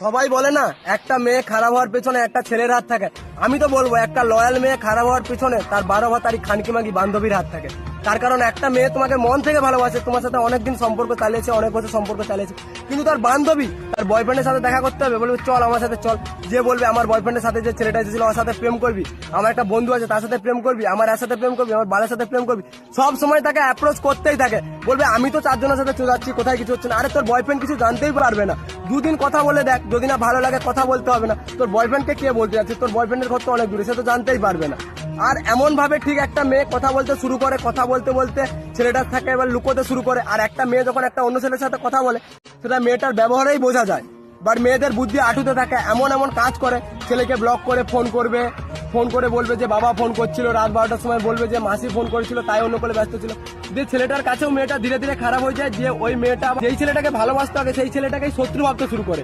সবাই বলে না একটা মেয়ে খারাপ হওয়ার পেছনে একটা ছেলের হাত থাকে। আমি তো বলবো একটা লয়াল মেয়ে খারাপ হওয়ার পেছনে তার 12 ভাতারি খানকি মাগি বান্ধবীর হাত থাকে। তার কারণ একটা মেয়ে তোমাকে মন থেকে ভালোবাসে, তোমার সাথে অনেকদিন সম্পর্ক চালিয়েছে, অনেক বছর সম্পর্ক চালিয়েছে, কিন্তু তার বান্ধবী তার বয়ফ্রেন্ডের সাথে দেখা করতে হবে, বলবে চল আমার সাথে চল। যে বলবে আমার বয়ফ্রেন্ডের সাথে যে ছেলেটা এসেছিল ওর সাথে প্রেম করবি, আমার একটা বন্ধু আছে তার সাথে প্রেম করবি, আমার এর সাথে প্রেম করবি, আমার বালের সাথে প্রেম করবি, সব সময় তাকে অ্যাপ্রোচ করতেই থাকে। বলবে আমি তো 4 জনের সাথে চলে যাচ্ছি, কোথায় কিছু হচ্ছে না। আরে তোর বয়ফ্রেন্ড কিছু জানতেই পারবে না, দুদিন কথা বলে দেখ, যদি না ভালো লাগে কথা বলতে হবে না। তোর বয়ফ্রেন্ডকে কে বলতে যাচ্ছে, তোর বয়ফ্রেন্ডের ঘর তো অনেক দূরে, সে তো জানতেই পারবে না। আর এমন ভাবে ঠিক একটা মেয়ে কথা বলতে শুরু করে, কথা বলতে বলতে ছেলেটার থাকে এবার লুকোতে শুরু করে। আর একটা মেয়ে যখন একটা অন্য ছেলের সাথে কথা বলে সেটা মেয়েটার ব্যবহারেই বোঝা যায়। বাট মেয়েদের বুদ্ধি আটুতে থাকে, এমন এমন কাজ করে, ছেলেকে ব্লক করে ফোন করবে, ফোন করে বলবে যে বাবা ফোন করছিল, রাত 12টার সময় বলবে যে মাসি ফোন করেছিল তাই অন্য করে ব্যস্ত ছিল। যে ছেলেটার কাছেও মেয়েটা ধীরে ধীরে খারাপ হয়ে যায়, যে ওই মেয়েটা যেই ছেলেটাকে ভালোবাসতে হবে সেই ছেলেটাকেই শত্রু ভাবতে শুরু করে।